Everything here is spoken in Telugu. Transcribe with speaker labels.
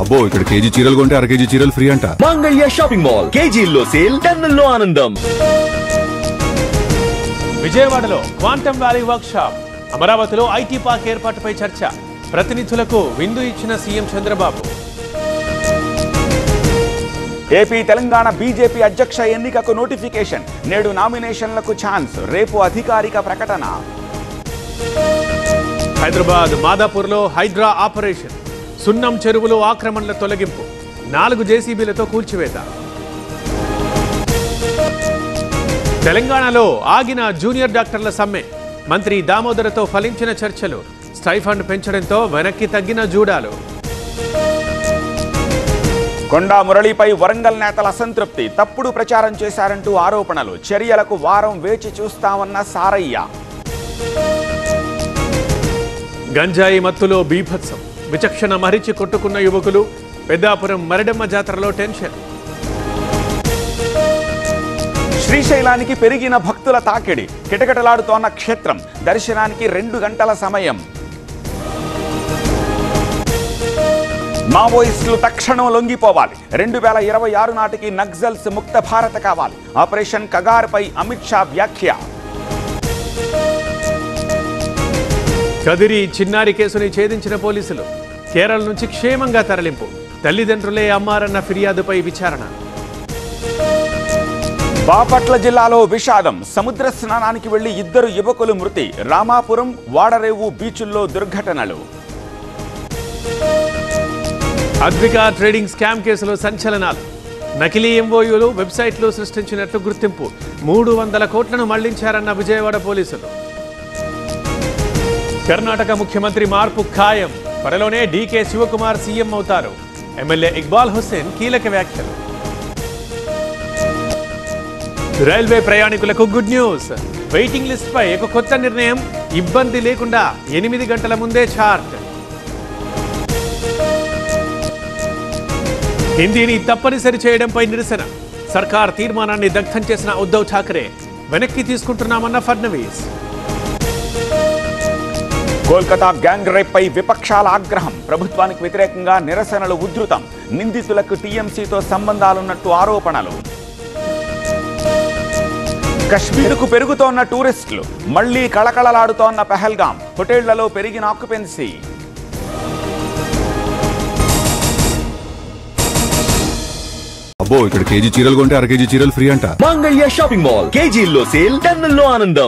Speaker 1: అబ్బో ఇక్కడ కేజీ చీరలు కొంటే అర కేజీ చీరలు ఫ్రీ అంట.
Speaker 2: మంగళ్య షాపింగ్ మాల్ కేజీల్లో సేల్, టన్నుల్లో ఆనందం.
Speaker 3: విజయవాడలో క్వాంటమ్ వ్యాలీ వర్క్ షాప్, అమరావతిలో ఐటీ పార్క్ ఏర్పాటుపై చర్చ, ప్రతినిధులకు విందు ఇచ్చిన CM Chandrababu.
Speaker 4: AP Telangana BJP అధ్యక్ష ఎన్నికకు నోటిఫికేషన్, నేడు నామినేషన్లకు ఛాన్స్, రేపు అధికారిక ప్రకటన.
Speaker 3: హైదరాబాద్ మాదాపూర్లో హైడ్రా ఆపరేషన్, సున్నం చెరువులో ఆక్రమణల తొలగింపు, 4 జేసీబీలతో కూల్చివేత. తెలంగాణలో ఆగిన జూనియర్ డాక్టర్ల సమ్మె, మంత్రి దామోదరతో ఫలించిన చర్చలు, స్టైఫండ్ పెంచడంతో వెనక్కి తగ్గిన జూడాలు.
Speaker 4: కొండా మురళీపై వరంగల్ నేతల అసంతృప్తి, తప్పుడు ప్రచారం చేశారంటూ ఆరోపణలు, చర్యలకు వారం వేచి చూస్తామన్న సారయ్య.
Speaker 3: గంజాయి మత్తులో బీభత్సం, విచక్షణ మరిచి కొట్టుకున్న యువకులు, పెద్దాపురం మరిడమ్మ జాతరలో టెన్షన్.
Speaker 4: శ్రీశైలానికి పెరిగిన భక్తుల తాకిడి, కిటకిటలాడుతోన్న క్షేత్రం, దర్శనానికి 2 గంటల సమయం. మావోయిస్టులు తక్షణం లొంగిపోవాలి, 2026 నాటికి నక్సల్స్ ముక్త భారత్ కావాలి, ఆపరేషన్ కగార్పై అమిత్ షా వ్యాఖ్య.
Speaker 3: కదిరి చిన్నారి కేసుని ఛేదించిన పోలీసులు, కేరళ నుంచి క్షేమంగా తరలింపు, తల్లిదండ్రులే అమ్మారన్న ఫిర్యాదుపై విచారణ.
Speaker 4: బాపట్ల జిల్లాలో విషాదం, సముద్ర స్నానానికి వెళ్లి 2 యువకులు మృతి, రామాపురం వాడరేవు బీచుల్లో దుర్ఘటనలు.
Speaker 3: అద్విక ట్రేడింగ్ స్కామ్ కేసులో సంచలనాలు, నకిలీ ఎంఓయూలు, వెబ్సైట్లు సృష్టించినట్లు గుర్తింపు, 300 కోట్లను మళ్లించారన్న విజయవాడ పోలీసులు. కర్ణాటక ముఖ్యమంత్రి మార్పు ఖాయం, త్వరలోనే డీకే శివకుమార్ సీఎం అవుతారు, ఎమ్మెల్యే ఇక్బాల్ హుస్సేన్ కీలక వ్యాఖ్యలు. రైల్వే ప్రయాణికులకు గుడ్ న్యూస్, వెయిటింగ్ లిస్ట్ పై ఒక కొత్త నిర్ణయం, ఇబ్బంది లేకుండా 8 గంటల ముందే చార్ట్. హిందీని తప్పనిసరి చేయడంపై నిరసన, సర్కార్ తీర్మానాన్ని దగ్ధం చేసిన ఉద్ధవ్ ఠాకరే, వెనక్కి తీసుకుంటున్నామన్న ఫడ్నవీస్.
Speaker 4: కోల్కతా గ్యాంగ్ రేప్ పై విపక్షాల ఆగ్రహం, ప్రభుత్వానికి వ్యతిరేకంగా నిరసనలు ఉధృతం, నిందితులకు టీఎంసీతో సంబంధాలున్నట్టు ఆరోపణలు. కశ్మీర్కు పెరుగుతోన్న టూరిస్టులు, మళ్లీ కళకళలాడుతోన్న పెహల్గాం, హోటళ్లలో పెరిగిన ఆక్యుపెన్సీ.
Speaker 1: అబ్బో ఇక్కడ కేజీ చీరలు కొంటే అర కేజీ చీరలు ఫ్రీ అంట.
Speaker 2: మంగళ్య షాపింగ్ మాల్ కేజీల్లో సేల్, టన్నుల్లో ఆనందం.